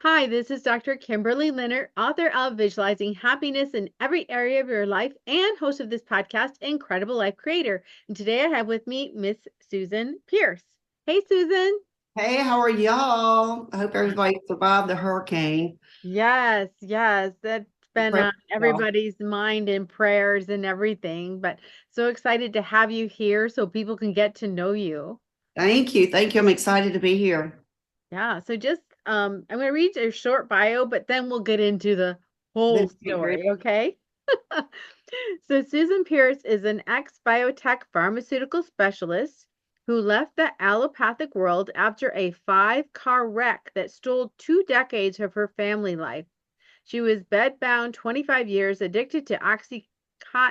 Hi, this is Dr. Kimberley Linert, author of Visualizing Happiness in Every Area of Your Life and host of this podcast, Incredible Life Creator. And today I have with me Miss Susan Pierce. Hey, Susan. Hey, how are y'all? I hope everybody survived the hurricane. Yes, that's been Pray on for y'all. everybody's mind and prayers and everything, but so excited to have you here so people can get to know you. Thank you. Thank you. I'm excited to be here. Yeah, so just I'm going to read a short bio, but then we'll get into the whole This be great. story, okay? So, Susan Pierce is an ex-biotech pharmaceutical specialist who left the allopathic world after a five-car wreck that stole 2 decades of her family life. She was bedbound 25 years, addicted to oxycontin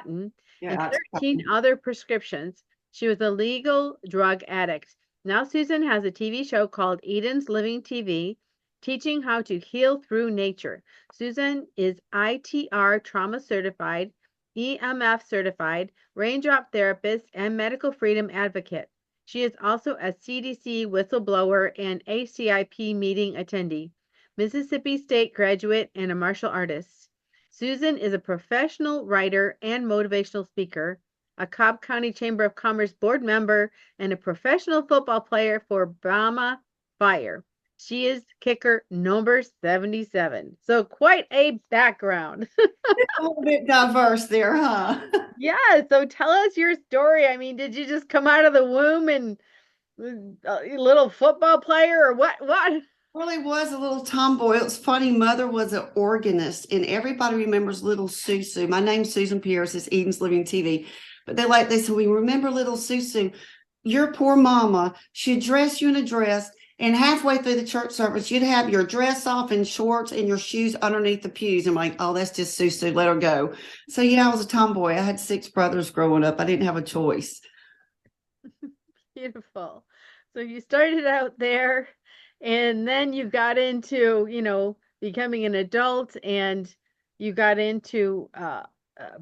and Yeah, 13 other prescriptions. She was a legal drug addict. Now, Susan has a TV show called Eden's Living TV, teaching how to heal through nature. Susan is ITR trauma certified, EMF certified, Raindrop therapist, and medical freedom advocate. She is also a CDC whistleblower and ACIP meeting attendee. Mississippi State graduate and a martial artist. Susan is a professional writer and motivational speaker, a Cobb County Chamber of Commerce board member, and a professional football player for BAMA Fire. She is kicker number 77. So quite a background. a little bit diverse there, huh? Yeah, so tell us your story. I mean, did you just come out of the womb and a little football player or what? Really was a little tomboy. It was funny. Mother was an organist, and everybody remembers little Susu. My name's Susan Pierce. It's Eden's Living TV. But they said, we remember little Susu. Your poor mama, she'd dress you in a dress, and halfway through the church service, you'd have your dress off and shorts and your shoes underneath the pews. I'm like, oh, that's just Susu. Let her go. So, yeah, I was a tomboy. I had 6 brothers growing up. I didn't have a choice. Beautiful. So you started out there and then you got into, becoming an adult and you got into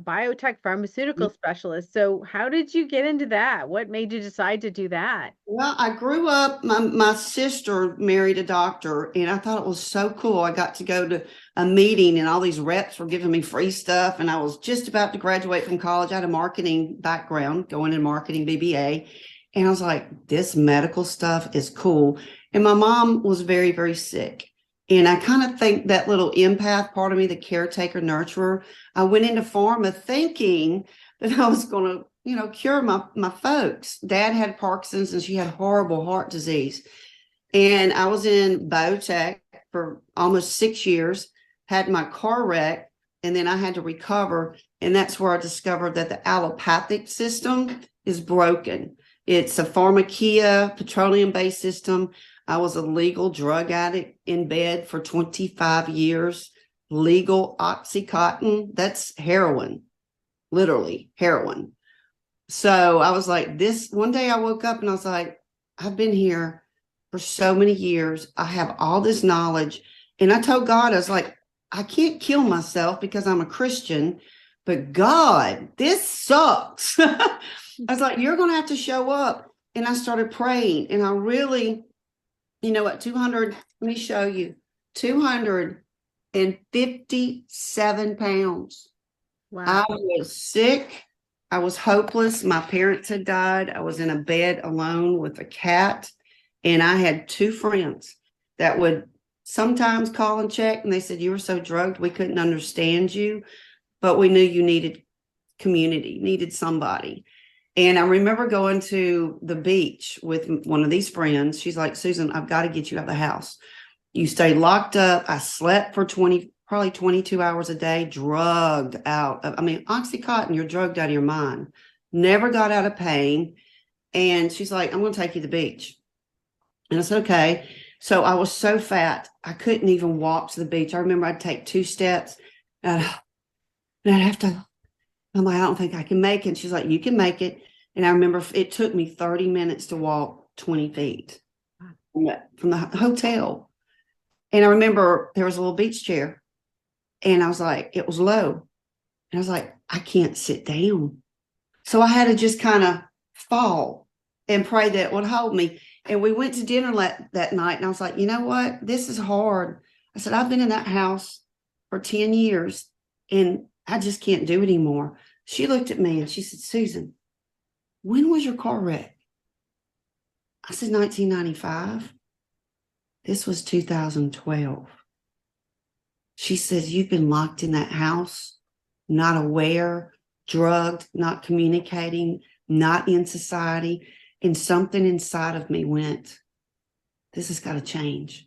biotech pharmaceutical specialist. So how did you get into that? What made you decide to do that? Well, I grew up, my sister married a doctor, and I thought it was so cool. I got to go to a meeting, and all these reps were giving me free stuff. And I was just about to graduate from college. I had a marketing background, going in marketing BBA. And I was like, this medical stuff is cool. And my mom was very, very sick. And I kind of think that little empath part of me, the caretaker, nurturer, I went into pharma thinking that I was going to cure my folks. Dad had Parkinson's and she had horrible heart disease. And I was in biotech for almost 6 years, had my car wreck, and then I had to recover. And that's where I discovered that the allopathic system is broken. It's a pharmacia, petroleum-based system. I was a legal drug addict in bed for 25 years. Legal oxycontin, that's heroin, literally heroin. So I was like, this one day I woke up and I was like, I've been here for so many years. I have all this knowledge. And I told God, I was like, I can't kill myself because I'm a Christian, but God, this sucks. I was like, you're going to have to show up. And I started praying. And I really, at 200, let me show you, 257 pounds. I Wow. was sick. I was hopeless. My parents had died. I was in a bed alone with a cat. And I had 2 friends that would sometimes call and check. And they said, you were so drugged, we couldn't understand you, but we knew you needed community, needed somebody. And I remember going to the beach with one of these friends. She's like, Susan, I've got to get you out of the house. You stay locked up. I slept for probably 22 hours a day, drugged out of, Oxycontin, you're drugged out of your mind. Never got out of pain. And she's like, I'm going to take you to the beach. And it's okay. So I was so fat, I couldn't even walk to the beach. I remember I'd take 2 steps and I'd have to, I'm like, I don't think I can make it. And she's like, you can make it. And I remember it took me 30 minutes to walk 20 feet from the hotel. And I remember there was a little beach chair. And I was like, it was low. And I was like, I can't sit down. So I had to just kind of fall and pray that it would hold me. And we went to dinner that night. And I was like, you know what? This is hard. I said, I've been in that house for 10 years and I just can't do it anymore. She looked at me and she said, Susan, when was your car wreck? I said, 1995. This was 2012. She says, you've been locked in that house, not aware, drugged, not communicating, not in society. And something inside of me went, this has got to change.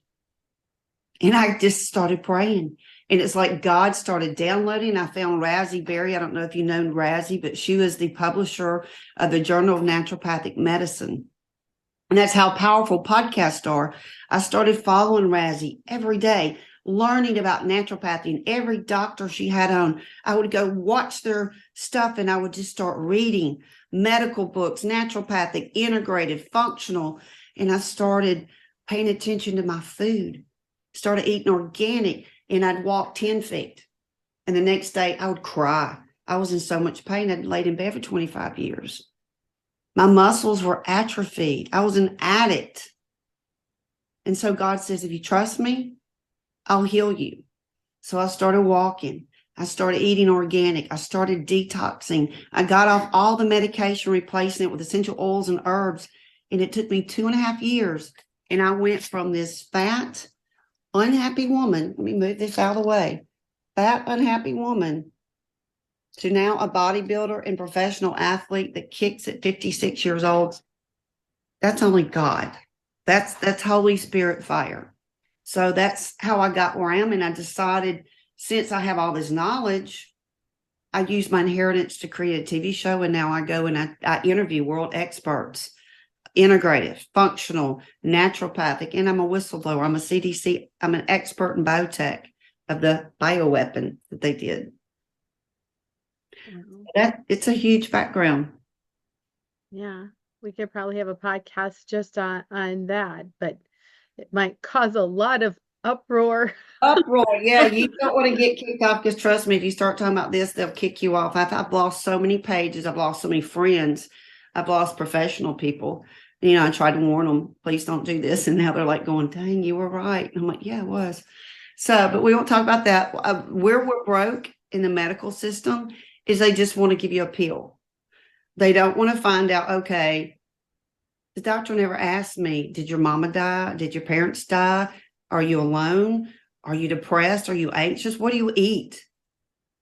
And I just started praying. And it's like God started downloading. I found Razzie Berry. I don't know if you know Razzie, but she was the publisher of the Journal of Naturopathic Medicine. And that's how powerful podcasts are. I started following Razzie every day, learning about naturopathy, and every doctor she had on, I would go watch their stuff and I would just start reading medical books, naturopathic, integrated, functional. And I started paying attention to my food, started eating organic, and I'd walk 10 feet. And the next day I would cry. I was in so much pain. I'd laid in bed for 25 years. My muscles were atrophied. I was an addict. And so God says, if you trust me, I'll heal you. So I started walking. I started eating organic. I started detoxing. I got off all the medication, replacing it with essential oils and herbs. And it took me 2.5 years. And I went from this fat, unhappy woman, let me move this out of the way, fat, unhappy woman, to now a bodybuilder and professional athlete that kicks at 56 years old. That's only God. That's Holy Spirit fire. So that's how I got where I am. And I decided, since I have all this knowledge, I use my inheritance to create a TV show. And now I go and I interview world experts, integrative, functional, naturopathic, and I'm a whistleblower. I'm a CDC. I'm an expert in biotech of the bioweapon that they did. That it's a huge background. Yeah, we could probably have a podcast just on that, but it might cause a lot of uproar. Uproar, yeah. You don't want to get kicked off because trust me, if you start talking about this, they'll kick you off. I've lost so many pages. I've lost so many friends. I've lost professional people. You know, I tried to warn them, please don't do this. And now they're like going, dang, you were right. And I'm like, yeah, it was. So, but we won't talk about that. Where we're broke in the medical system is they just want to give you a pill. They don't want to find out, okay, the doctor never asked me, did your mama die? Did your parents die? Are you alone? Are you depressed? Are you anxious? What do you eat?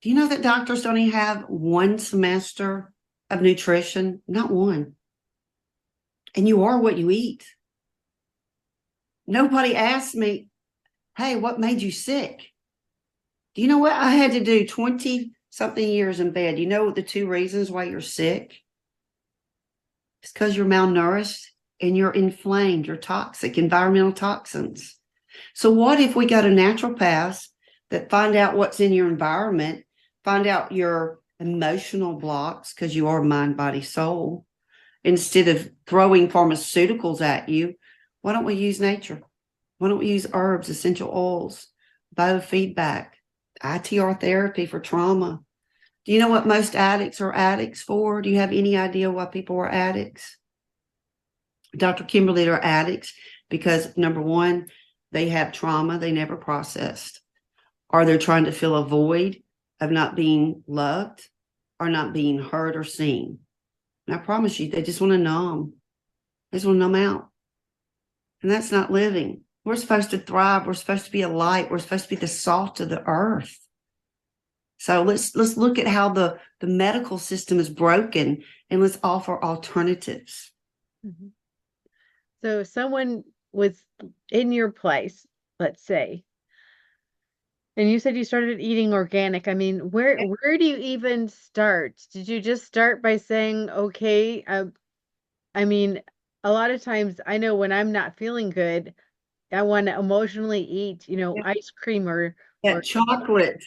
Do you know that doctors don't even have one semester of nutrition? Not one. And you are what you eat. Nobody asked me, hey, what made you sick? Do you know what? I had to do 20-something years in bed. You know the 2 reasons why you're sick? It's because you're malnourished and you're inflamed. You're toxic, environmental toxins. So what if we go to naturopaths that find out what's in your environment, find out your emotional blocks, because you are mind, body, soul, instead of throwing pharmaceuticals at you? Why don't we use nature? Why don't we use herbs, essential oils, biofeedback, ITR therapy for trauma? Do you know what most addicts are addicts for? Do you have any idea why people are addicts? Dr. Kimberley are addicts because, number one, they have trauma they never processed, or they're trying to fill a void of not being loved or not being heard or seen. And I promise you, they just want to numb. They just want to numb out. And that's not living. We're supposed to thrive. We're supposed to be a light. We're supposed to be the salt of the earth. So let's look at how the medical system is broken, and let's offer alternatives. Mm-hmm. So if someone was in your place, let's say, and you said you started eating organic. I mean, where do you even start? Did you just start by saying, okay, I mean, a lot of times I know when I'm not feeling good, I want to emotionally eat, ice cream or chocolate.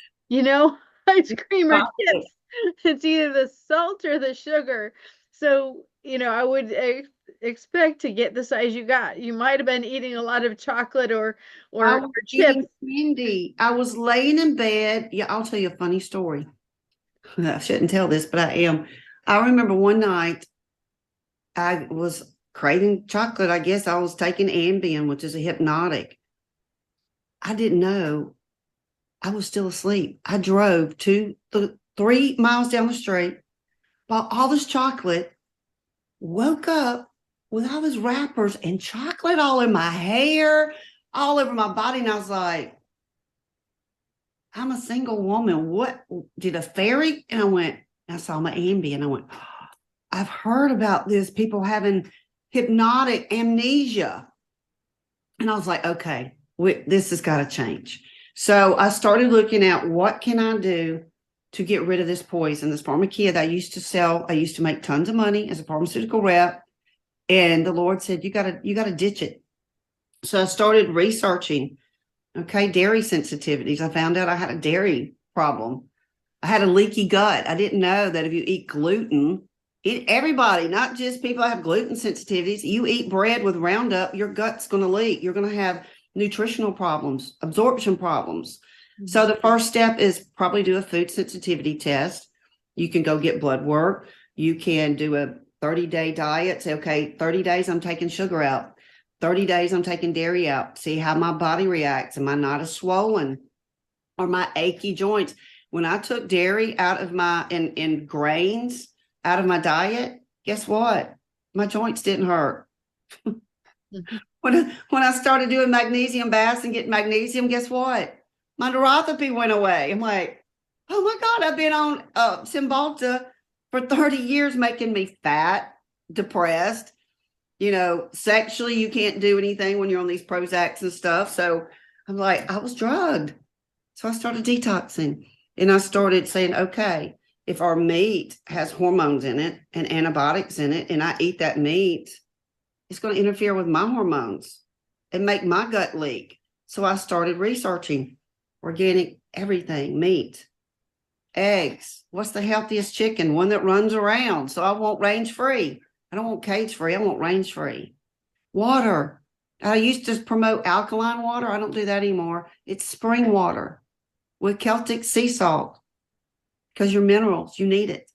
Ice cream or Chocolate. chips. It's either the salt or the sugar. So, I would expect to get the size you got. You might have been eating a lot of chocolate or chips. Candy. I was laying in bed. Yeah, I'll tell you a funny story. I shouldn't tell this, but I am. I remember one night I was craving chocolate. I guess I was taking Ambien, which is a hypnotic. I didn't know I was still asleep. I drove 3 miles down the street, bought all this chocolate, woke up with all these wrappers and chocolate all in my hair, all over my body. And I was like, I'm a single woman. What did a fairy? And I saw my Ambi and I went, oh, I've heard about this, people having hypnotic amnesia. And I was like, okay, this has got to change. So I started looking at what can I do to get rid of this poison, this pharmacia that I used to sell. I used to make tons of money as a pharmaceutical rep. And the Lord said, you gotta ditch it. So I started researching, okay, dairy sensitivities. I found out I had a dairy problem. I had a leaky gut. I didn't know that if you eat gluten, everybody, not just people that have gluten sensitivities, you eat bread with Roundup, your gut's going to leak. You're going to have nutritional problems, absorption problems. Mm-hmm. So the first step is probably do a food sensitivity test. You can go get blood work. You can do a 30-day diet. Say, okay, 30 days I'm taking sugar out. 30 days I'm taking dairy out. See how my body reacts. Am I not as swollen? Or my achy joints? When I took dairy out of my and grains out of my diet, guess what? My joints didn't hurt. Mm-hmm. When I started doing magnesium baths and getting magnesium, guess what? My neuropathy went away. I'm like, oh my God, I've been on Cymbalta for 30 years, making me fat, depressed. You know, sexually, you can't do anything when you're on these Prozacs and stuff. So I'm like, I was drugged. So I started detoxing and I started saying, okay, if our meat has hormones in it and antibiotics in it, and I eat that meat, it's going to interfere with my hormones and make my gut leak. So I started researching organic everything, meat, eggs. What's the healthiest chicken? One that runs around. So I want range free. I don't want cage free. I want range free. Water. I used to promote alkaline water. I don't do that anymore. It's spring water with Celtic sea salt because your minerals, you need it.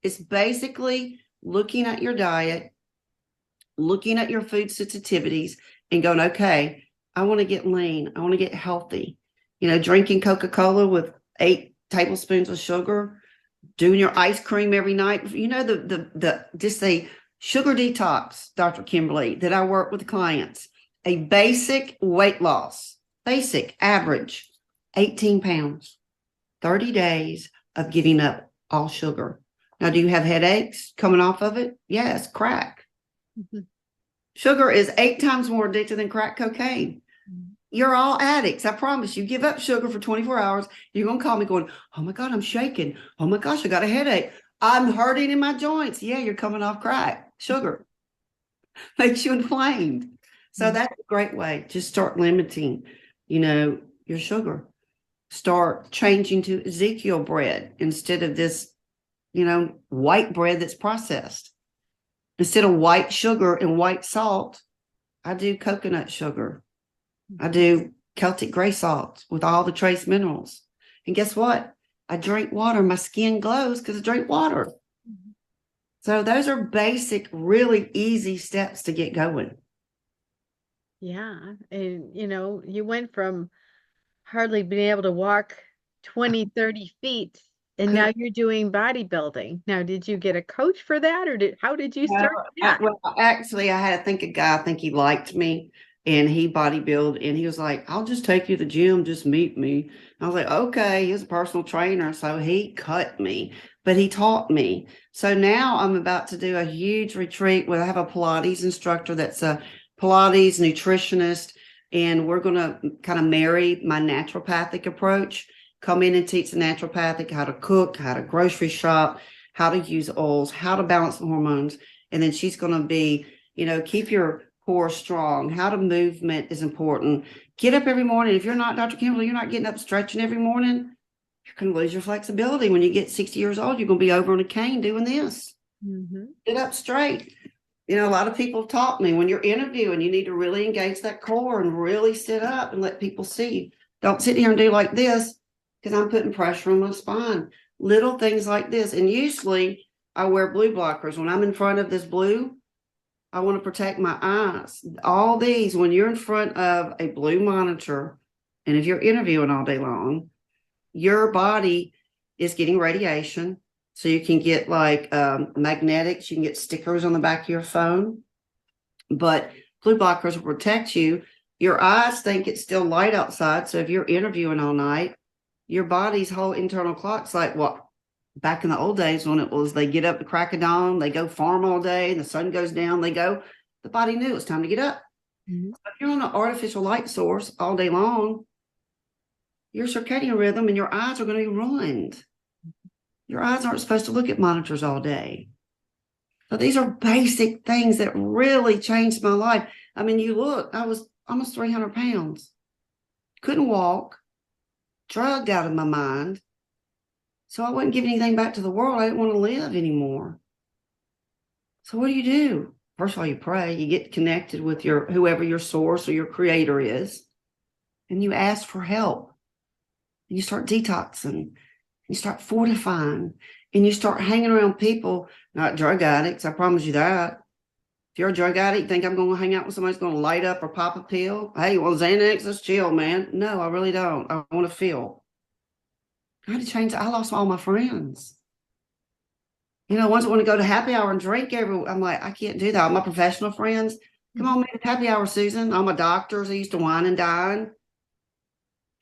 It's basically looking at your diet, looking at your food sensitivities and going, okay, I want to get lean. I want to get healthy. You know, drinking Coca-Cola with 8 tablespoons of sugar, doing your ice cream every night. You know, just a sugar detox, Dr. Kimberley, that I work with clients, a basic weight loss, basic average, 18 pounds, 30 days of giving up all sugar. Now, do you have headaches coming off of it? Yes, crack. Mm-hmm. Sugar is 8 times more addictive than crack cocaine. Mm-hmm. You're all addicts. I promise you. Give up sugar for 24 hours. You're going to call me going, oh my God, I'm shaking. Oh my gosh, I got a headache. I'm hurting in my joints. Yeah, you're coming off crack. Sugar makes you inflamed. So that's a great way. Just start limiting, you know, your sugar. Start changing to Ezekiel bread instead of this, you know, white bread that's processed. Instead of white sugar and white salt, I do coconut sugar. I do Celtic gray salt with all the trace minerals. And guess what? I drink water. My skin glows because I drink water. Mm-hmm. So those are basic, really easy steps to get going. Yeah. And, you know, you went from hardly being able to walk 20, 30 feet, and now you're doing bodybuilding. Now, did you get a coach for that, or how did you start that? Well, actually, I had a guy, I think he liked me, and he bodybuilded, and he was like, I'll just take you to the gym, just meet me. I was like, okay, he was a personal trainer, so he cut me, but he taught me. So now I'm about to do a huge retreat where I have a Pilates instructor that's a Pilates nutritionist, and we're going to kind of marry my naturopathic approach, come in and teach the naturopathic how to cook, how to grocery shop, how to use oils, how to balance the hormones. And then she's going to be, you know, keep your core strong. How to movement is important. Get up every morning. If you're not Dr. Kimberley, you're not getting up stretching every morning, you're going to lose your flexibility. When you get 60 years old, you're going to be over on a cane doing this. Mm-hmm. Get up straight. You know, a lot of people taught me when you're interviewing, you need to really engage that core and really sit up and let people see. Don't sit here and do like this because I'm putting pressure on my spine. Little things like this. And usually I wear blue blockers. When I'm in front of this blue, I want to protect my eyes. All these, when you're in front of a blue monitor And if you're interviewing all day long, your body is getting radiation. So you can get like magnetics, you can get stickers on the back of your phone, but blue blockers will protect you. Your eyes think it's still light outside. So if you're interviewing all night, your body's whole internal clock's like what back in the old days when it was they get up the crack of dawn, they go farm all day, and the sun goes down, they go. The body knew it was time to get up. Mm-hmm. So if you're on an artificial light source all day long, your circadian rhythm and your eyes are going to be ruined. Your eyes aren't supposed to look at monitors all day. So these are basic things that really changed my life. I mean, you look, I was almost 300 pounds, couldn't walk, drugged out of my mind. So I wasn't giving anything back to the world. I didn't want to live anymore. So what do? First of all, you pray, you get connected with your whoever your source or your creator is, and you ask for help. And you start detoxing, you start fortifying, and you start hanging around people, not drug addicts. I promise you that. If you're a drug addict, you think I'm going to hang out with somebody who's going to light up or pop a pill? Hey, well, Xanax, let's chill, man. No, I really don't. I want to feel. I had to change. I lost all my friends. You know, ones that want to go to happy hour and drink I'm like, I can't do that. All my professional friends, come on, man, happy hour, Susan. All my doctors, I used to wine and dine.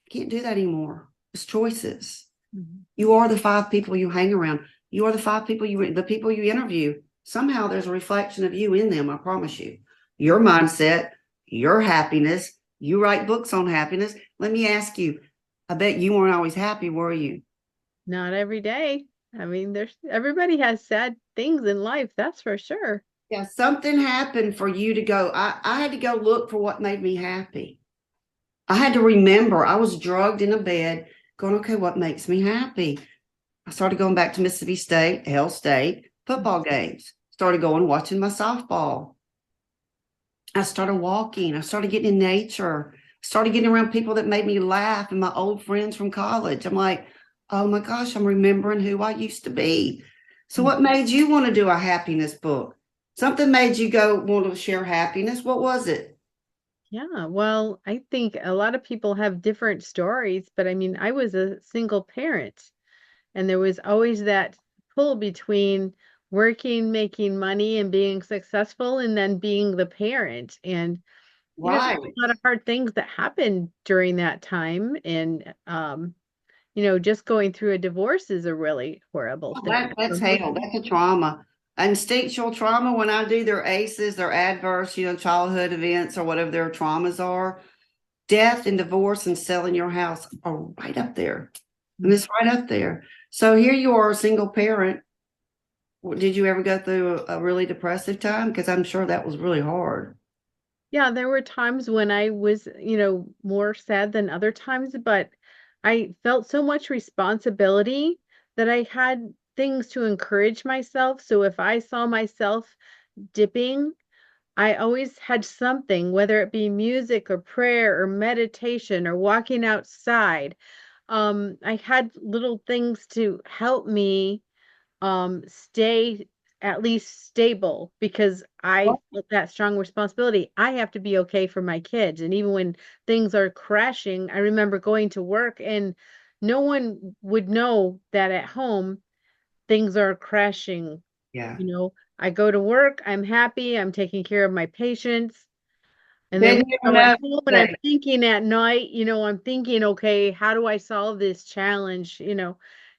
I can't do that anymore. It's choices. Mm-hmm. You are the 5 people you hang around. You are the 5 people the people you interview. Somehow there's a reflection of you in them. I promise you. Your mindset, your happiness. You write books on happiness. Let me ask you. I bet you weren't always happy, were you? Not every day. I mean, everybody has sad things in life, that's for sure. Yeah, something happened for you to go. I had to go look for what made me happy. I had to remember I was drugged in a bed going, okay, what makes me happy? I started going back to Mississippi State, Hell State, football games. Started going, watching my softball. I started walking. I started getting in nature. Started getting around people that made me laugh and my old friends from college. I'm like, oh my gosh, I'm remembering who I used to be. So what made you want to do a happiness book? Something made you go want to share happiness. What was it? Yeah, well, I think a lot of people have different stories, but I mean, I was a single parent, and there was always that pull between working, making money, and being successful, and then being the parent. And Right. there's a lot of hard things that happened during that time. And just going through a divorce is a really horrible thing. That's hell. That's a trauma. Instinctual trauma, when I do their ACEs, their adverse, childhood events or whatever their traumas are, death and divorce and selling your house are right up there. And it's right up there. So here you are, a single parent. Did you ever go through a really depressive time? Because I'm sure that was really hard. Yeah, there were times when I was, more sad than other times, but I felt so much responsibility that I had things to encourage myself. So if I saw myself dipping, I always had something, whether it be music or prayer or meditation or walking outside. I had little things to help me stay at least stable, because I felt that strong responsibility. I have to be okay for my kids. And even when things are crashing, I remember going to work and no one would know that at home things are crashing. Yeah. I go to work, I'm happy, I'm taking care of my patients. And then Then when you I go know at home and I'm thinking at night, I'm thinking, okay, how do I solve this challenge?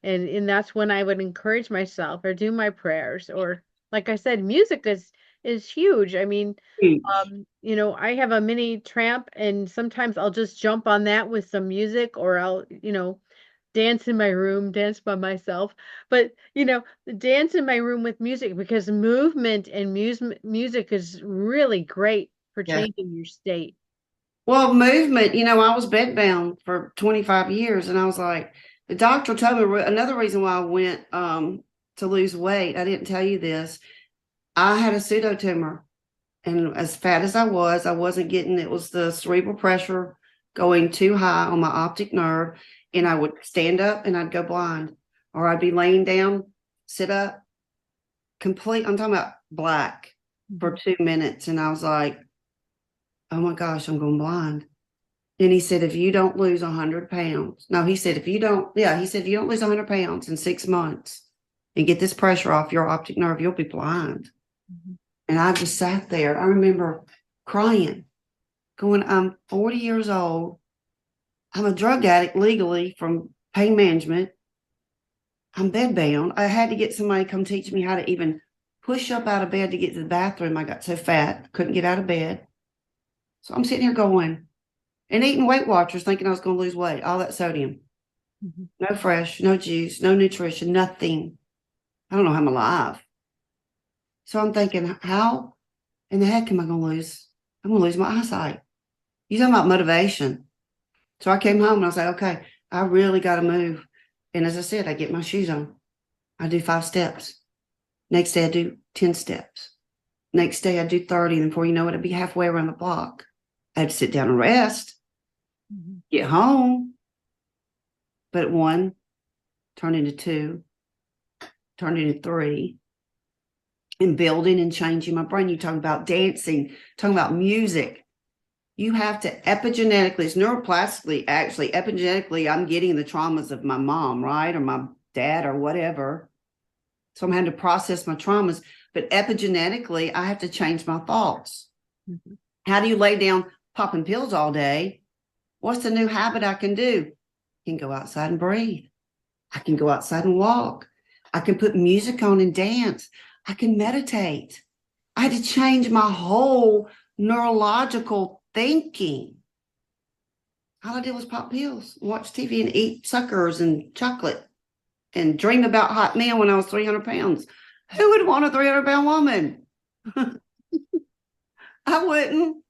And that's when I would encourage myself or do my prayers, or like I said, music is huge. I mean, huge. I have a mini tramp, and sometimes I'll just jump on that with some music, or I'll, dance in my room, dance by myself. But, dance in my room with music, because movement and music is really great for Yeah. changing your state. Well, movement, I was bedbound for 25 years, and I was like, the doctor told me another reason why I went to lose weight. I didn't tell you this. I had a pseudotumor, and as fat as I wasn't getting, it was the cerebral pressure going too high on my optic nerve, and I would stand up and I'd go blind, or I'd be laying down, sit up, I'm talking about black for 2 minutes, and I was like, oh my gosh, I'm going blind. And he said, if you don't lose 100 pounds, no, he said, if you don't, yeah, he said, if you don't lose 100 pounds in 6 months and get this pressure off your optic nerve, you'll be blind. And I just sat there. I remember crying, going, I'm 40 years old. I'm a drug addict legally from pain management. I'm bedbound. I had to get somebody to come teach me how to even push up out of bed to get to the bathroom. I got so fat, couldn't get out of bed. So I'm sitting here going and eating Weight Watchers, thinking I was going to lose weight, all that sodium. No fresh, no juice, no nutrition, nothing. I don't know how I'm alive. So I'm thinking, how in the heck am I going to lose? I'm going to lose my eyesight. You're talking about motivation. So I came home and I was like, okay, I really got to move. And as I said, I get my shoes on. I do 5 steps. Next day, I do 10 steps. Next day, I do 30. And before you know it, I'd be halfway around the block. I had to sit down and rest, get home. But 1 turned into 2, turned into 3. And building and changing my brain. You talk about dancing, talking about music. You have to epigenetically, it's neuroplastically, actually, epigenetically, I'm getting the traumas of my mom, right? Or my dad or whatever. So I'm having to process my traumas. But epigenetically, I have to change my thoughts. How do you lay down popping pills all day? What's the new habit I can do? I can go outside and breathe. I can go outside and walk. I can put music on and dance. I can meditate. I had to change my whole neurological thinking. All I did was pop pills, watch TV, and eat suckers and chocolate and dream about hot men when I was 300 pounds. Who would want a 300-pound woman? I wouldn't.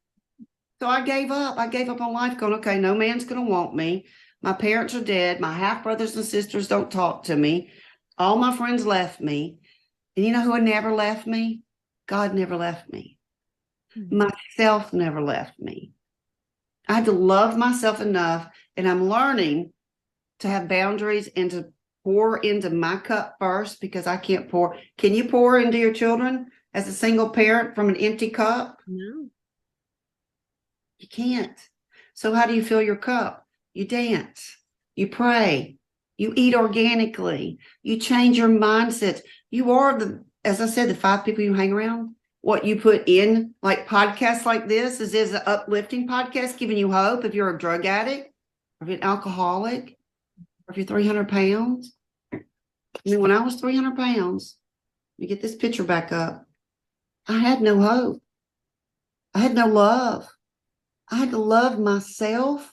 So I gave up. I gave up on life going, okay, no man's going to want me. My parents are dead. My half brothers and sisters don't talk to me. All my friends left me. And you know who never left me? God never left me. Myself never left me. I had to love myself enough, and I'm learning to have boundaries and to pour into my cup first, because I can't pour. Can you pour into your children as a single parent from an empty cup? No. You can't. So how do you fill your cup? You dance, you pray, you eat organically, you change your mindset. You are as I said, the 5 people you hang around. What you put in, like podcasts like this, is an uplifting podcast giving you hope if you're a drug addict, or if you're an alcoholic, or if you're 300 pounds. I mean, when I was 300 pounds, let me get this picture back up. I had no hope. I had no love. I had to love myself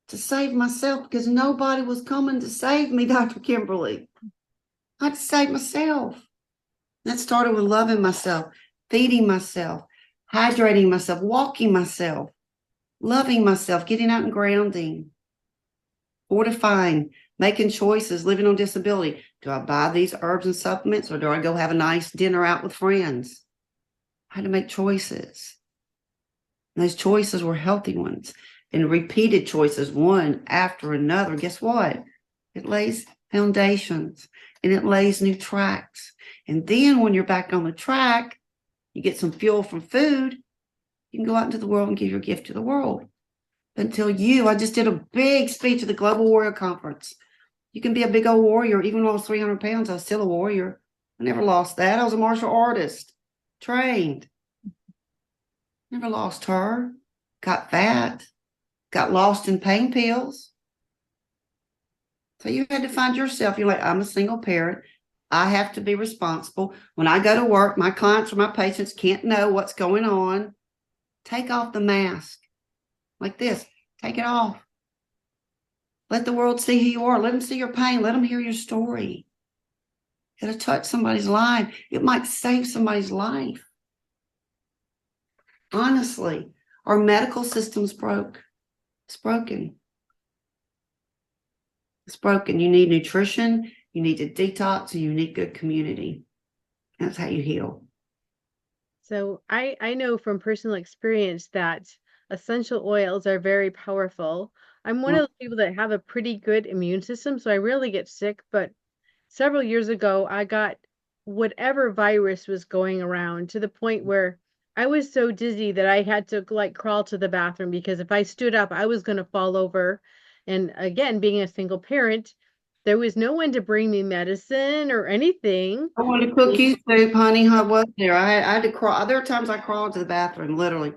to save myself, because nobody was coming to save me, Dr. Kimberly. I had to save myself. That started with loving myself, feeding myself, hydrating myself, walking myself, loving myself, getting out and grounding, fortifying, making choices, living on disability. Do I buy these herbs and supplements, or do I go have a nice dinner out with friends? I had to make choices. And those choices were healthy ones, and repeated choices, one after another. Guess what? It lays foundations, and it lays new tracks. And then when you're back on the track, you get some fuel from food, you can go out into the world and give your gift to the world. Until I just did a big speech at the Global Warrior Conference. You can be a big old warrior. Even when I was 300 pounds, I was still a warrior. I never lost that. I was a martial artist, trained. Never lost her. Got fat. Got lost in pain pills. So you had to find yourself. You're like, I'm a single parent. I have to be responsible. When I go to work, my clients or my patients can't know what's going on. Take off the mask. Like this. Take it off. Let the world see who you are. Let them see your pain. Let them hear your story. It'll touch somebody's life. It might save somebody's life. Honestly, our medical system's broke. It's broken. It's broken. You need nutrition. You need to detox, and you need good community. That's how you heal. So I know from personal experience that essential oils are very powerful. I'm one of those people that have a pretty good immune system, so I rarely get sick. But several years ago, I got whatever virus was going around, to the point where I was so dizzy that I had to like crawl to the bathroom because if I stood up, I was going to fall over. And again, being a single parent, there was no one to bring me medicine or anything. I want to cook you soup, honey. I was there. I had to crawl. There were times I crawled to the bathroom, literally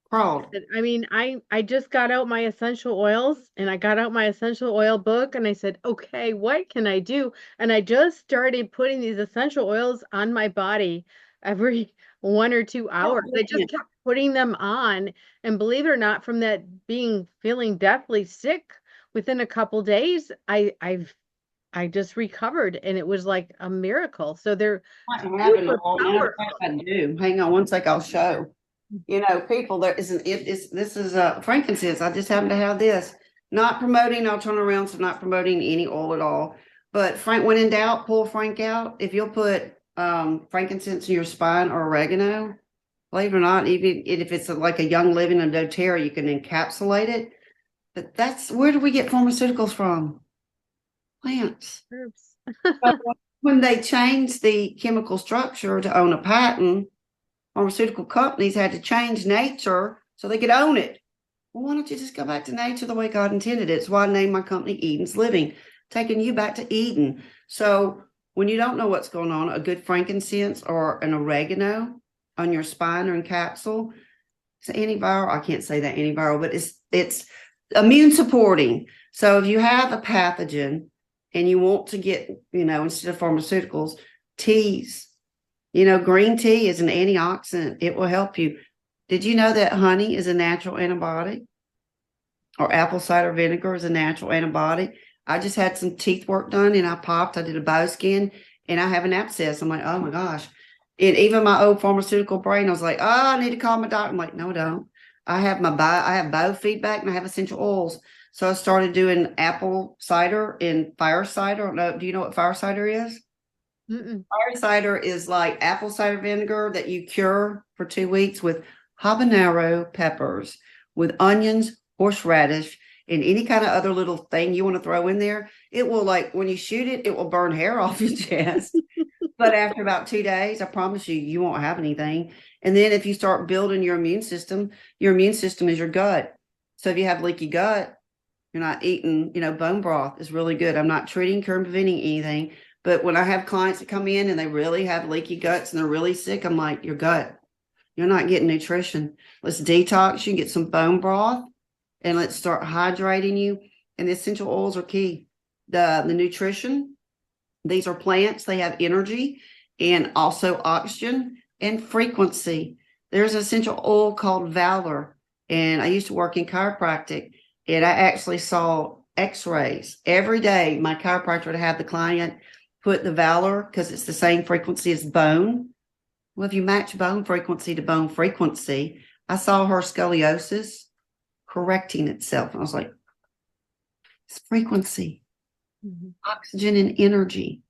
crawled. I mean, I just got out my essential oils and I got out my essential oil book and I said, "Okay, what can I do?" And I just started putting these essential oils on my body every 1 or 2 hours. I just kept putting them on, and believe it or not, from that being feeling deathly sick within a couple days, I just recovered and it was like a miracle. So they're I don't have it super all. Matter of fact, powerful. I do. Hang on one sec, I'll show. You know, people, there isn't it's this is frankincense. I just happen to have this. Not promoting, I'll turn around, so not promoting any oil at all. But Frank, when in doubt, pull Frank out. If you'll put frankincense in your spine or oregano, believe it or not, even if it's like a Young Living and doTERRA, you can encapsulate it. But that's where do we get pharmaceuticals from? Plants. Herbs. So when they changed the chemical structure to own a patent, pharmaceutical companies had to change nature so they could own it. Well, why don't you just go back to nature the way God intended it? It's why I named my company Eden's Living, taking you back to Eden. So when you don't know what's going on, a good frankincense or an oregano on your spine or in capsule, it's antiviral. I can't say that antiviral, but it's immune supporting. So if you have a pathogen and you want to get, instead of pharmaceuticals, teas, green tea is an antioxidant. It will help you. Did you know that honey is a natural antibiotic? Or apple cider vinegar is a natural antibiotic? I just had some teeth work done and I did a bioscan and I have an abscess. I'm like, oh my gosh. And even my old pharmaceutical brain, I was like, oh, I need to call my doctor. I'm like, no, don't. I have biofeedback and I have essential oils. So I started doing apple cider and fire cider. Do you know what fire cider is? Mm-mm. Fire cider is like apple cider vinegar that you cure for 2 weeks with habanero peppers, with onions, horseradish, and any kind of other little thing you want to throw in there. It will, like, when you shoot it, it will burn hair off your chest. But after about 2 days, I promise you, you won't have anything. And then if you start building your immune system is your gut. So if you have leaky gut, you're not eating, bone broth is really good. I'm not treating, curing, preventing anything. But when I have clients that come in and they really have leaky guts and they're really sick, I'm like, your gut, you're not getting nutrition. Let's detox you, get some bone broth, and let's start hydrating you. And the essential oils are key. The nutrition, these are plants. They have energy and also oxygen and frequency. There's an essential oil called Valor. And I used to work in chiropractic, and I actually saw x-rays every day. My chiropractor would have the client put the Valor, because it's the same frequency as bone. Well, if you match bone frequency to bone frequency, I saw her scoliosis correcting itself. And I was like, it's frequency, oxygen and energy.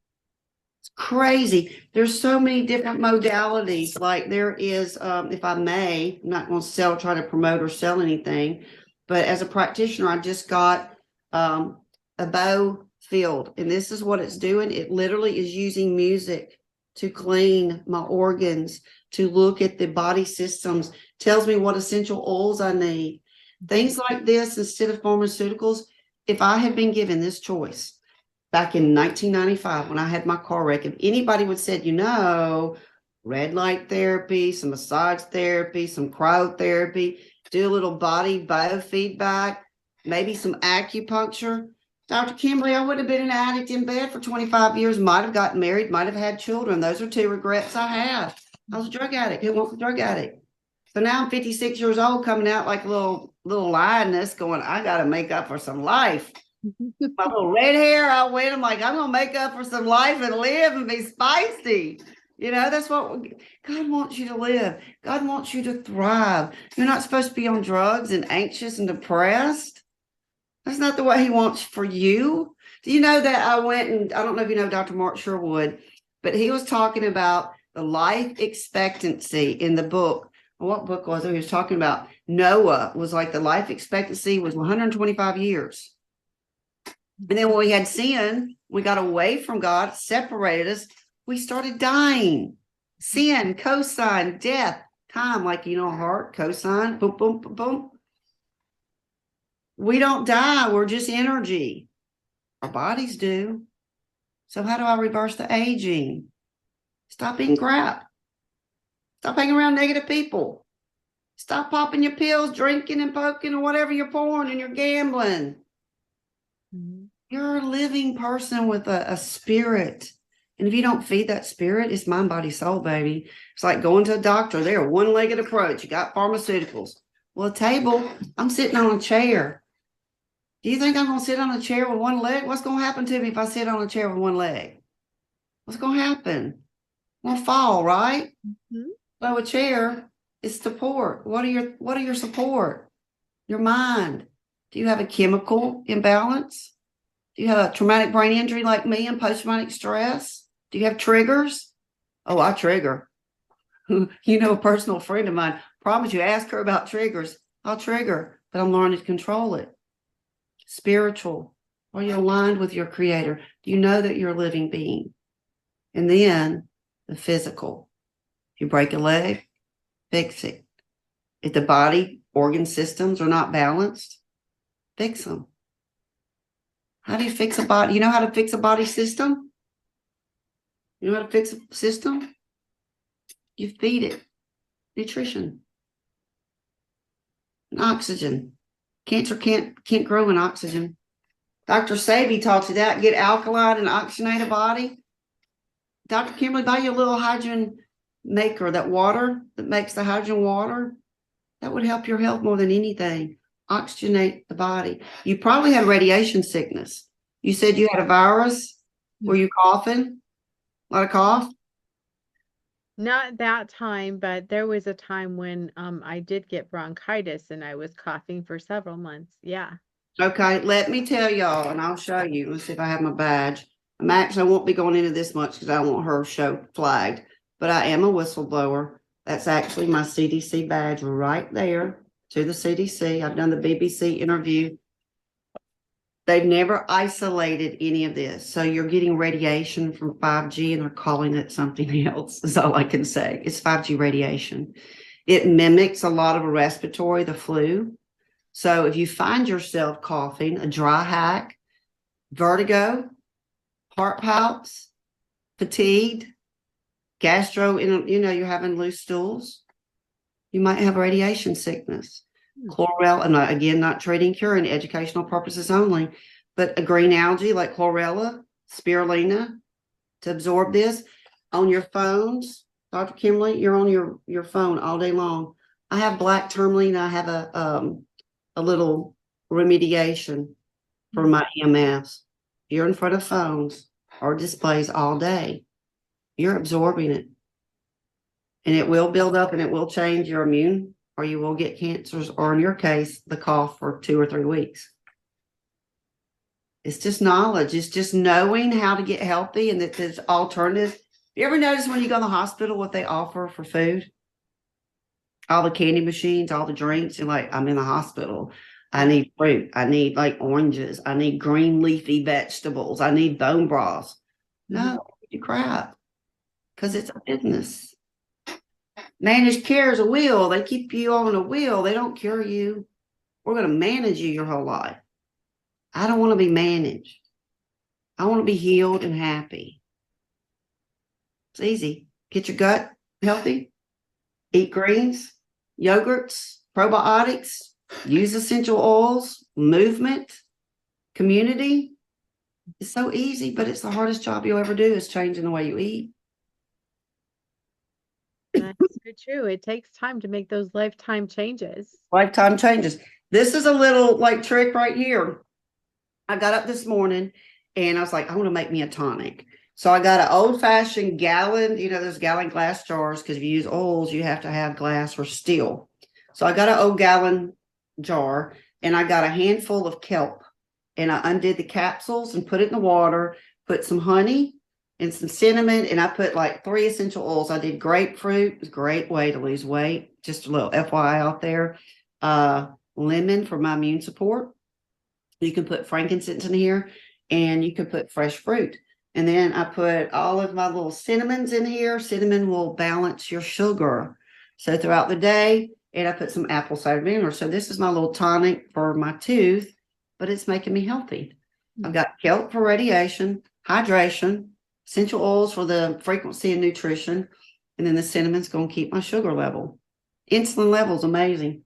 It's crazy. There's so many different modalities. Like there is, if I may, I'm not going to try to promote or sell anything, but as a practitioner, I just got a bow field, and this is what it's doing. It literally is using music to clean my organs, to look at the body systems, tells me what essential oils I need, things like this instead of pharmaceuticals. If I had been given this choice back in 1995 when I had my car wreck, if anybody would said, red light therapy, some massage therapy, some cryotherapy, do a little body biofeedback, maybe some acupuncture, Dr. Kimberley, I would have been an addict in bed for 25 years, might have gotten married, might have had children. Those are 2 regrets I have. I was a drug addict. Who wants a drug addict? So now I'm 56 years old, coming out like a little lioness going, I got to make up for some life. My little red hair, I'm like, I'm going to make up for some life and live and be spicy. That's what God wants you to live. God wants you to thrive. You're not supposed to be on drugs and anxious and depressed. That's not the way he wants for you. Do you know that I went and I don't know if you know Dr. Mark Sherwood, but he was talking about the life expectancy in the book. What book was it? He was talking about Noah was like the life expectancy was 125 years. And then when we had sin, we got away from God, separated us. We started dying. Sin, cosine, death. time, like, heart, cosine, boom, boom, boom, boom. We don't die. We're just energy. Our bodies do. So how do I reverse the aging? Stop eating crap. Stop hanging around negative people. Stop popping your pills, drinking and poking or whatever you're pouring and you're gambling. Mm-hmm. You're a living person with a spirit. And if you don't feed that spirit, it's mind, body, soul, baby. It's like going to a doctor. They're a one-legged approach. You got pharmaceuticals. Well, a table, I'm sitting on a chair. Do you think I'm going to sit on a chair with one leg? What's going to happen to me if I sit on a chair with one leg? What's going to happen? I'm going to fall, right? Mm-hmm. So a chair is support. What are your support? Your mind. Do you have a chemical imbalance? Do you have a traumatic brain injury like me and post-traumatic stress? Do you have triggers? Oh, I trigger. A personal friend of mine, promise you, ask her about triggers. I'll trigger, but I'm learning to control it. Spiritual. Are you aligned with your creator? Do you know that you're a living being? And then the physical. If you break a leg, fix it. If the body organ systems are not balanced, fix them. How do you fix a body? You know how to fix a body system? You know how to fix a system? You feed it nutrition and oxygen. Cancer can't grow in oxygen. Dr. Sabi talks about get alkaline and oxygenate a body. Dr. Kimberley, buy you a little hydrogen maker, that water that makes the hydrogen water. That would help your health more than anything. Oxygenate the body. You probably had radiation sickness. You said you had a virus. Were you coughing? A lot of cough? Not that time, but there was a time when I did get bronchitis and I was coughing for several months. Yeah. Okay, let me tell y'all, and I'll show you. Let's see if I have my badge. I won't be going into this much because I don't want her show flagged, but I am a whistleblower. That's actually my CDC badge right there to the CDC. I've done the BBC interview. They've never isolated any of this. So you're getting radiation from 5G and they're calling it something else, is all I can say. It's 5G radiation. It mimics a lot of a respiratory, the flu. So if you find yourself coughing, a dry hack, vertigo, heart palps, fatigued, you're having loose stools, you might have radiation sickness. Chlorella, and again, not treating, curing, educational purposes only, but a green algae like chlorella, spirulina to absorb this on your phones. Dr. Kimberley, you're on your phone all day long. I have black tourmaline. I have a little remediation for my EMFs. You're in front of phones or displays all day. You're absorbing it. And it will build up and it will change your immune, or you will get cancers, or in your case, the cough for 2 or 3 weeks. It's just knowledge. It's just knowing how to get healthy and that there's alternatives. You ever notice when you go to the hospital what they offer for food? All the candy machines, all the drinks. You're like, I'm in the hospital. I need fruit. I need like oranges. I need green leafy vegetables. I need bone broths. No, you crap. Because it's a business. Managed care is a wheel. They keep you on a wheel. They don't cure you. We're going to manage you your whole life. I don't want to be managed. I want to be healed and happy. It's easy. Get your gut healthy. Eat greens, yogurts, probiotics, use essential oils, movement, community. It's so easy, but it's the hardest job you'll ever do is changing the way you eat. That's so true. It takes time to make those lifetime changes. Lifetime changes. This is a little trick right here. I got up this morning and I was like, I want to make me a tonic. So I got an old fashioned gallon, those gallon glass jars, because if you use oils, you have to have glass or steel. So I got an old gallon jar and I got a handful of kelp and I undid the capsules and put it in the water, put some honey and some cinnamon, and I put 3 essential oils. I did grapefruit. It's a great way to lose weight. Just a little FYI out there. Lemon for my immune support. You can put frankincense in here, and you can put fresh fruit. And then I put all of my little cinnamons in here. Cinnamon will balance your sugar. So throughout the day, and I put some apple cider vinegar. So this is my little tonic for my tooth, but it's making me healthy. I've got kelp for radiation, hydration, essential oils for the frequency and nutrition, and then the cinnamon's going to keep my sugar level. Insulin level's amazing.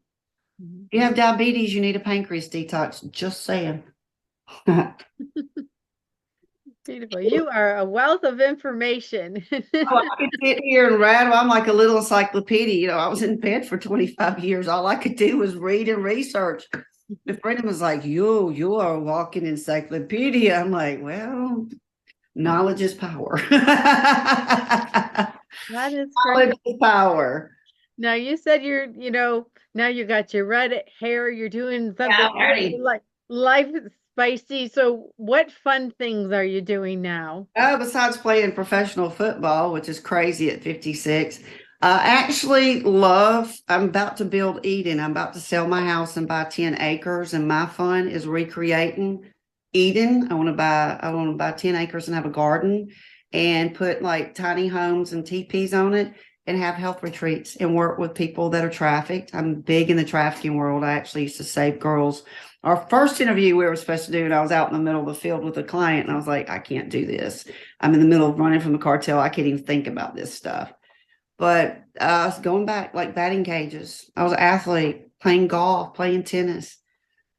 If you have diabetes, you need a pancreas detox. Just saying. Beautiful. You are a wealth of information. Oh, I could sit here and rattle. I'm like a little encyclopedia. You know, I was in bed for 25 years. All I could do was read and research. The friend was like, you are a walking encyclopedia. I'm like, well, knowledge is power. That is great. Knowledge is power. Now you said now you got your red hair, you're doing something like life is spicy. So what fun things are you doing now? Oh, besides playing professional football, which is crazy at 56, I'm about to build Eden. I'm about to sell my house and buy 10 acres. And my fun is recreating Eden. I want to buy 10 acres and have a garden and put like tiny homes and teepees on it and have health retreats and work with people that are trafficked. I'm big in the trafficking world. I actually used to save girls. Our first interview we were supposed to do, and I was out in the middle of the field with a client, and I was like, I can't do this. I'm in the middle of running from the cartel. I can't even think about this stuff. But I was going back like batting cages. I was an athlete, playing golf, playing tennis,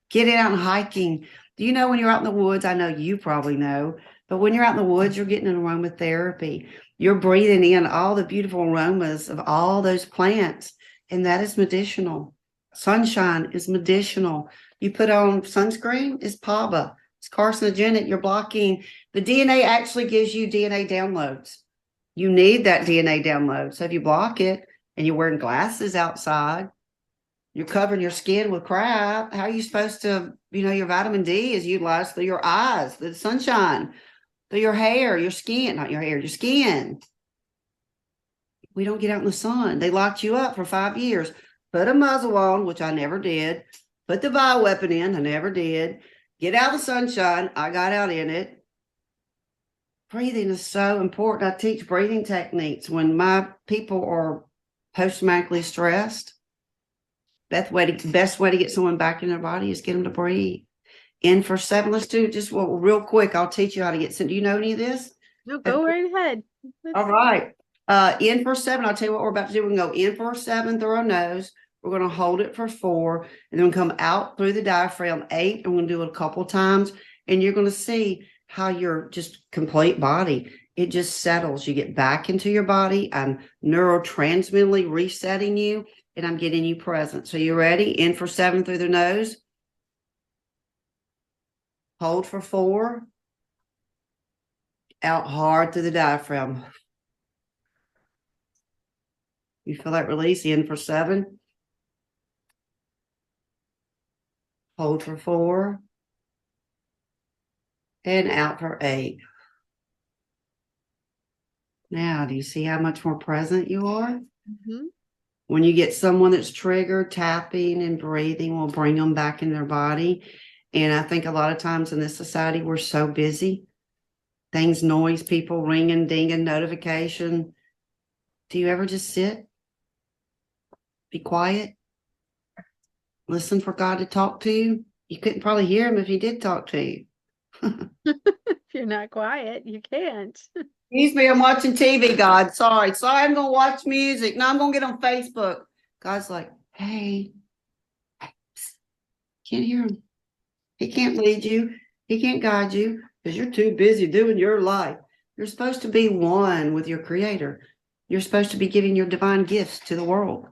getting out and hiking. Do you know when you're out in the woods? I know you probably know, but when you're out in the woods, you're getting an aromatherapy. You're breathing in all the beautiful aromas of all those plants, and that is medicinal. Sunshine is medicinal. You put on sunscreen, it's PABA. It's carcinogenic. You're blocking. The DNA actually gives you DNA downloads. You need that DNA download. So if you block it and you're wearing glasses outside, you're covering your skin with crap. How are you supposed to, your vitamin D is utilized through your eyes, the sunshine, through your hair, your skin, not your hair, your skin. We don't get out in the sun. They locked you up for 5 years. Put a muzzle on, which I never did. Put the bioweapon in, I never did. Get out of the sunshine, I got out in it. Breathing is so important. I teach breathing techniques when my people are post-traumatically stressed. Best way to get someone back in their body is get them to breathe. In for 7. Let's do just real quick. I'll teach you how to get some. Do you know any of this? No, go right ahead. All right. In for 7. I'll tell you what we're about to do. We're going to go in for 7 through our nose. We're going to hold it for 4, and then come out through the diaphragm 8. And we're going to do it a couple times, and you're going to see how your just complete body, it just settles. You get back into your body. I'm neurotransmittally resetting you, and I'm getting you present. So you ready? In for 7 through the nose. Hold for 4. Out hard through the diaphragm. You feel that release? In for 7. Hold for 4. And out for 8. Now, do you see how much more present you are? Mm-hmm. When you get someone that's triggered, tapping and breathing will bring them back in their body. And I think a lot of times in this society, we're so busy. Things, noise, people ringing, dinging, notification. Do you ever just sit? Be quiet? Listen for God to talk to you? You couldn't probably hear him if he did talk to you. If you're not quiet, you can't. Excuse me, I'm watching TV, God. Sorry, I'm going to watch music. No, I'm going to get on Facebook. God's like, hey, can't hear him. He can't lead you. He can't guide you because you're too busy doing your life. You're supposed to be one with your creator. You're supposed to be giving your divine gifts to the world.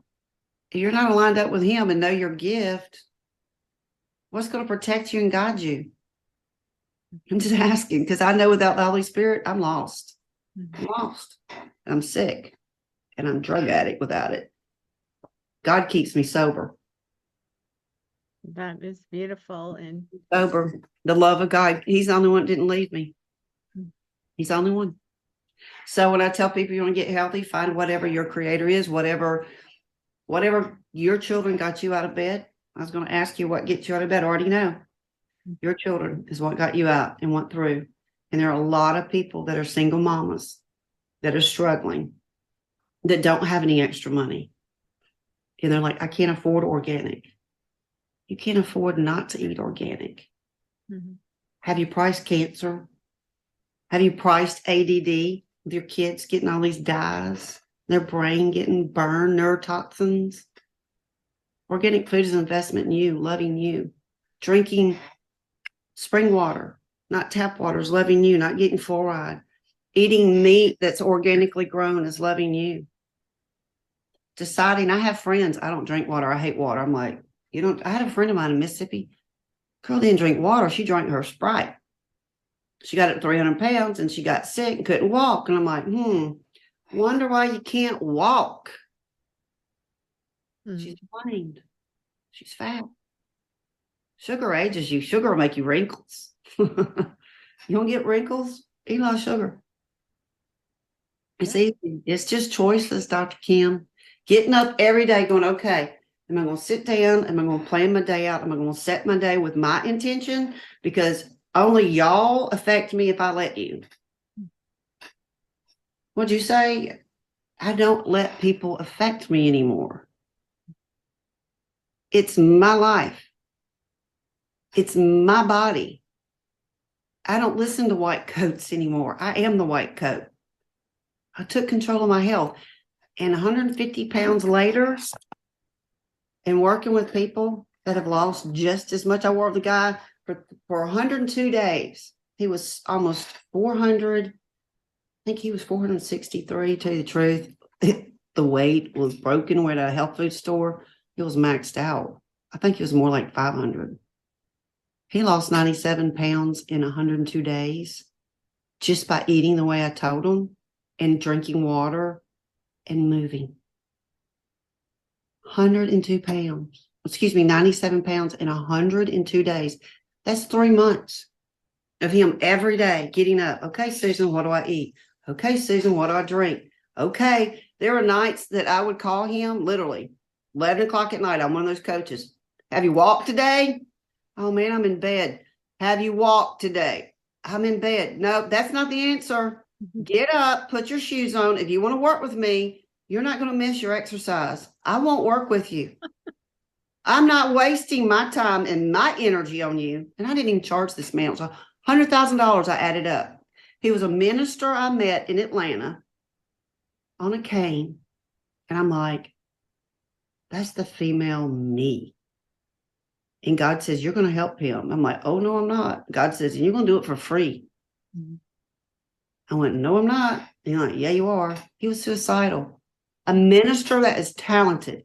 If you're not aligned up with him and know your gift, what's going to protect you and guide you? I'm just asking because I know without the Holy Spirit, I'm lost. I'm lost. And I'm sick. And I'm a drug addict without it. God keeps me sober. That is beautiful. And sober. The love of God. He's the only one that didn't leave me. He's the only one. So when I tell people you want to get healthy, find whatever your creator is, whatever your children got you out of bed. I was going to ask you what gets you out of bed. I already know. Your children is what got you out and went through. And there are a lot of people that are single mamas that are struggling, that don't have any extra money. And they're like, I can't afford organic. You can't afford not to eat organic. Mm-hmm. Have you priced cancer? Have you priced ADD with your kids getting all these dyes, their brain getting burned, neurotoxins? Organic food is an investment in you, loving you. Drinking spring water, not tap water, is loving you, not getting fluoride. Eating meat that's organically grown is loving you. Deciding, I have friends, I don't drink water, I hate water. I'm like, you don't, I had a friend of mine in Mississippi. Girl didn't drink water, she drank her Sprite. She got up 300 pounds and she got sick and couldn't walk. And I'm like, wonder why you can't walk. Mm-hmm. She's blamed. She's fat. Sugar ages you. Sugar will make you wrinkles. You don't get wrinkles? Eat a lot of sugar. It's easy. It's just choices, Dr. Kim. Getting up every day going, okay, am I going to sit down? Am I going to plan my day out? Am I going to set my day with my intention? Because only y'all affect me if I let you. What'd you say? I don't let people affect me anymore. It's my life. It's my body. I don't listen to white coats anymore. I am the white coat. I took control of my health. And 150 pounds later, and working with people that have lost just as much. I worked with a guy for 102 days. He was almost 400. I think he was 463, to tell you the truth. The weight was broken. We're at a health food store. It was maxed out. I think it was more like 500. He lost 97 pounds in 102 days just by eating the way I told him and drinking water and moving. 102 pounds. 97 pounds in 102 days. That's 3 months of him every day getting up. Okay, Susan, what do I eat? Okay, Susan, what do I drink? Okay. There are nights that I would call him literally 11 o'clock at night. I'm one of those coaches. Have you walked today? Oh man, I'm in bed. Have you walked today? I'm in bed. No, that's not the answer. Get up, put your shoes on. If you want to work with me, you're not going to miss your exercise. I won't work with you. I'm not wasting my time and my energy on you. And I didn't even charge this man. So $100,000 I added up. He was a minister I met in Atlanta on a cane. And I'm like, that's the female me. And God says, you're going to help him. I'm like, oh, no, I'm not. God says, and you're going to do it for free. Mm-hmm. I went, no, I'm not. And he's like, yeah, you are. He was suicidal. A minister that is talented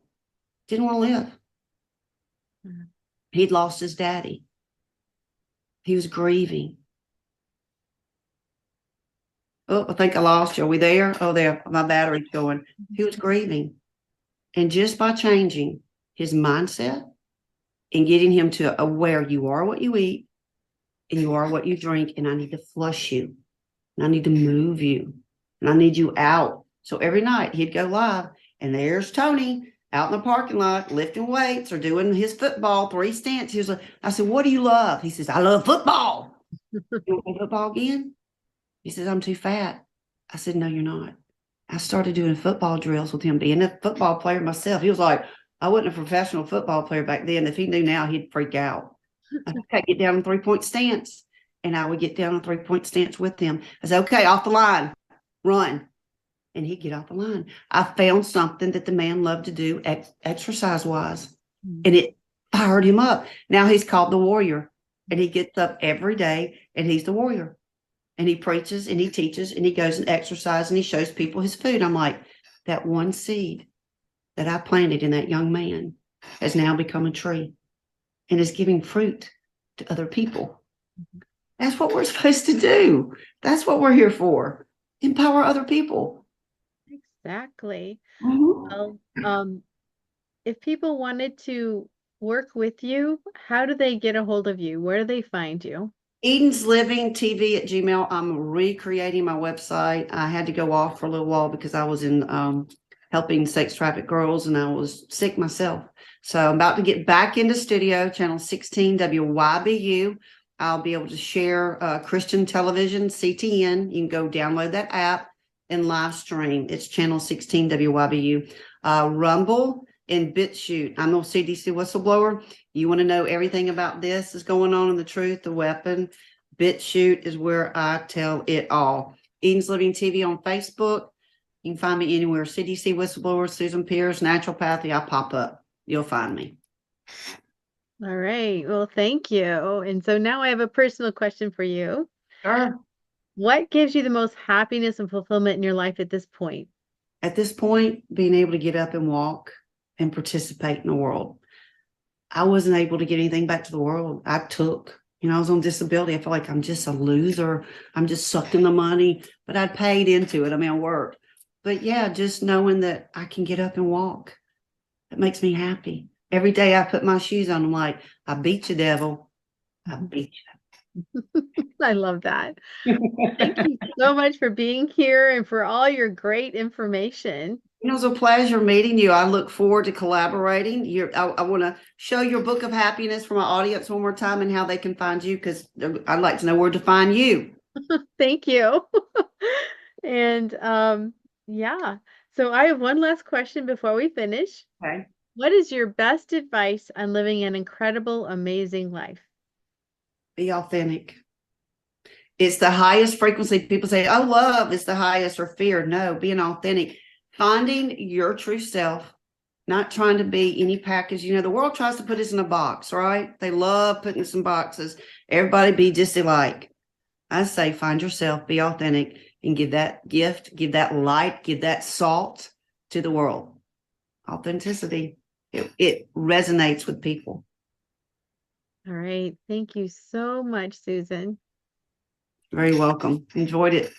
didn't want to live. Mm-hmm. He'd lost his daddy. He was grieving. Oh, I think I lost you. Are we there? Oh, there. My battery's going. He was grieving. And just by changing his mindset and getting him to aware you are what you eat and you are what you drink, and I need to flush you and I need to move you and I need you out. So every night he'd go live and there's Tony out in the parking lot lifting weights or doing his football 3 stance. He was like, I said, what do you love? He says, I love football. You want to play football again? He says, I'm too fat. I said, no, you're not. I started doing football drills with him, being a football player myself. He was like, I wasn't a professional football player back then. If he knew now, he'd freak out. I said, okay, get down in 3-point stance. And I would get down in 3-point stance with him. I said, okay, off the line, run. And he'd get off the line. I found something that the man loved to do exercise-wise. Mm-hmm. And it fired him up. Now he's called the warrior. And he gets up every day and he's the warrior. And he preaches and he teaches and he goes and exercises and he shows people his food. I'm like, that one seed that I planted in that young man has now become a tree and is giving fruit to other people. That's what we're supposed to do. That's what we're here for. Empower other people. Exactly. Mm-hmm. Well, if people wanted to work with you, how do they get a hold of you? Where do they find you? Eden's Living TV at Gmail. I'm recreating my website. I had to go off for a little while because I was in helping sex trafficked girls and I was sick myself. So I'm about to get back into studio, channel 16 WYBU. I'll be able to share Christian television, CTN. You can go download that app and live stream. It's channel 16 WYBU. Rumble and BitChute. I'm a CDC whistleblower. You want to know everything about this is going on and the truth, the weapon. BitChute is where I tell it all. Eden's Living TV on Facebook. You can find me anywhere. CDC whistleblower, Susan Pierce, naturopathy. I pop up. You'll find me. All right. Well, thank you. And so now I have a personal question for you. Sure. What gives you the most happiness and fulfillment in your life at this point? At this point, being able to get up and walk and participate in the world. I wasn't able to get anything back to the world. I was on disability. I feel like I'm just a loser. I'm just sucking the money, but I paid into it. I mean, I worked. But yeah, just knowing that I can get up and walk, it makes me happy. Every day I put my shoes on, I'm like, I beat you, devil. I beat I love that. you. Thank you so much for being here and for all your great information. It was a pleasure meeting you. I look forward to collaborating. I want to show your book of happiness for my audience one more time and how they can find you, because I'd like to know where to find you. Thank you. And yeah. So I have one last question before we finish. Okay. What is your best advice on living an incredible, amazing life? Be authentic. It's the highest frequency. People say, oh, love is the highest, or fear. No, being authentic. Finding your true self, not trying to be any package. The world tries to put us in a box, right? They love putting us in boxes. Everybody be just alike. I say find yourself, be authentic, and give that gift, give that light, give that salt to the world. Authenticity. It resonates with people. All right. Thank you so much, Susan. Very welcome. Enjoyed it.